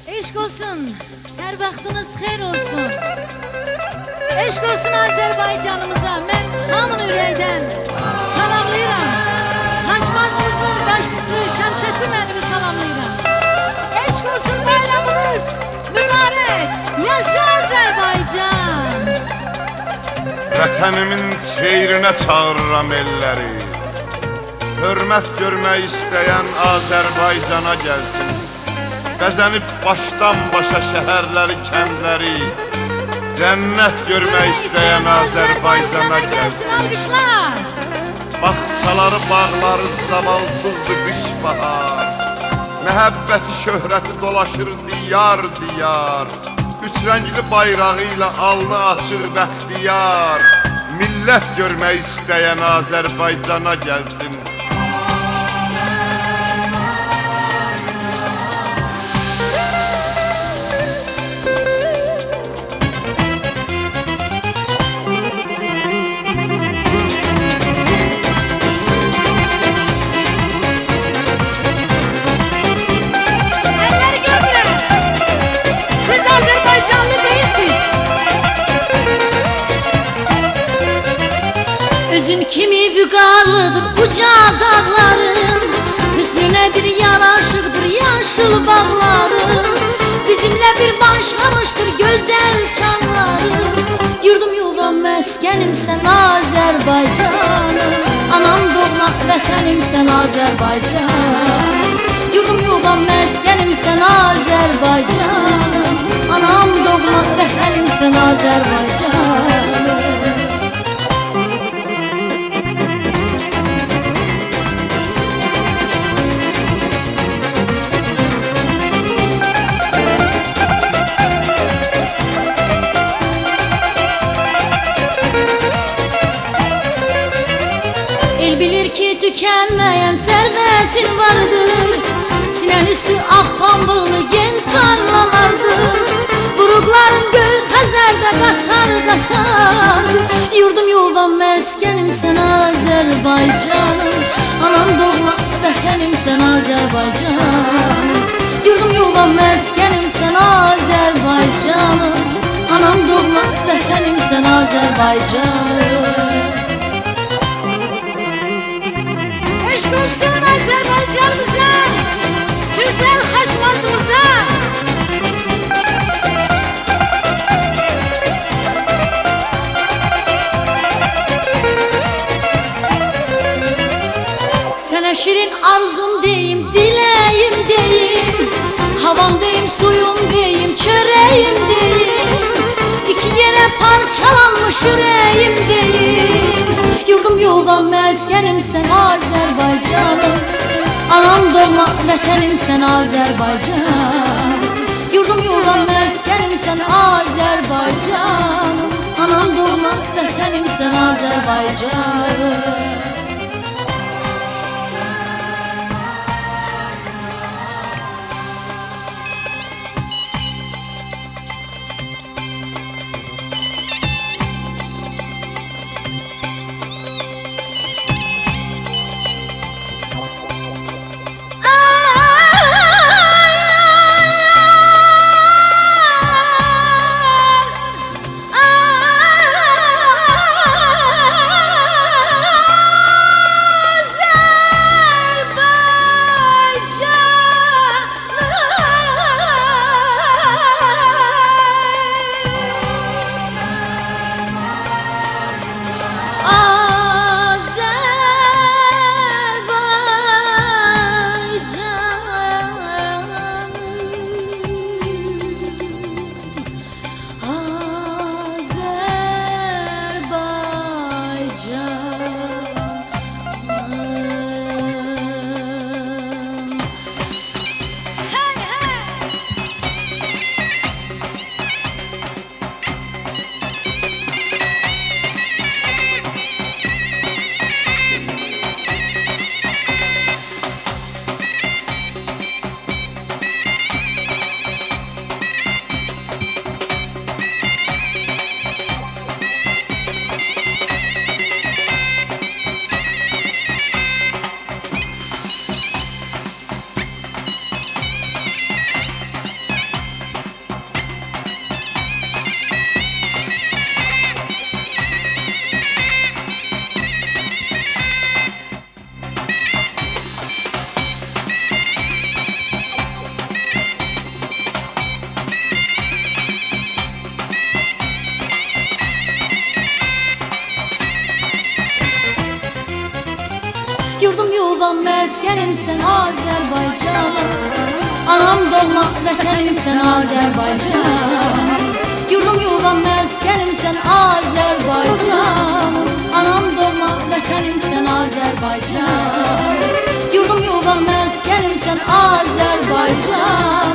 Eşk olsun, her vaxtınız xeyir olsun. Eşk olsun Azərbaycanımıza, mən hamını ürəkdən salamlayıram. Xaçmazımızın başçısı Şəmsəddin müəllimi salamlayıram. Eşk olsun, bayramınız mübarək, yaşa Azərbaycan. Vətənimin seyrinə çağırıram elləri. Hörmət görmək istəyən Azərbaycana gəlsin. Bəzənib başdan başa şəhərləri, kəndləri, cənnət görmək istəyən Azərbaycana gəlsin. Alqışlar. Baxçaları, bağları zamansızdır qış bahar. Məhəbbəti, şöhrəti dolaşır diyar diyar. Üç rəngli bayrağı ilə alnı açır bəxtiyar. Millət görmək istəyən Azərbaycana gəlsin. Özün kimi vüqarlıdır uca dağların, hüsnüne bir yaraşıqdır yaşıl bağların. Bizimle bir başlamıştır güzel çağların. Yurdum yuvam məskənim sən Azərbaycanım, anam doğma vətənim sən Azərbaycan. Yurdum yuvam məskənim sən Azərbaycanım, anam doğma vətənim sən Azərbaycan. El bilir ki tükenmeyen servetin vardır. Sinen üstü ak pambıqlı gen tarlalardır. Burukların göl Xəzərdə qatar qatardır. Yurdum yuvam məskənim sən Azərbaycanım, anam doğma vətənim sən Azərbaycan. Yurdum yuvam məskənim sən Azərbaycanım, anam doğma vətənim sən Azərbaycan. Eşk olsun Azərbaycanımıza, güzel Xaçmazımıza. Sənə şirin arzum deyim, diləyim deyim, havam deyim, suyum deyim, çörəyim deyim. İki yerə parçalanmış ürəyim deyim. Yurdum yuvam məskənim sən Azərbaycanım, anam doğma vətənim sən Azərbaycan. Yurdum yuvam məskənim sən Azərbaycanım, anam doğma vətənim sən Azərbaycan. Yurdum yuvam məskənim sən Azərbaycan. Anam doğma vətənim sən Azərbaycan. Yurdum yuvam məskənim sən Azərbaycan. Anam doğma vətənim sən Azərbaycan. Yurdum yuvam məskənim sən Azərbaycan.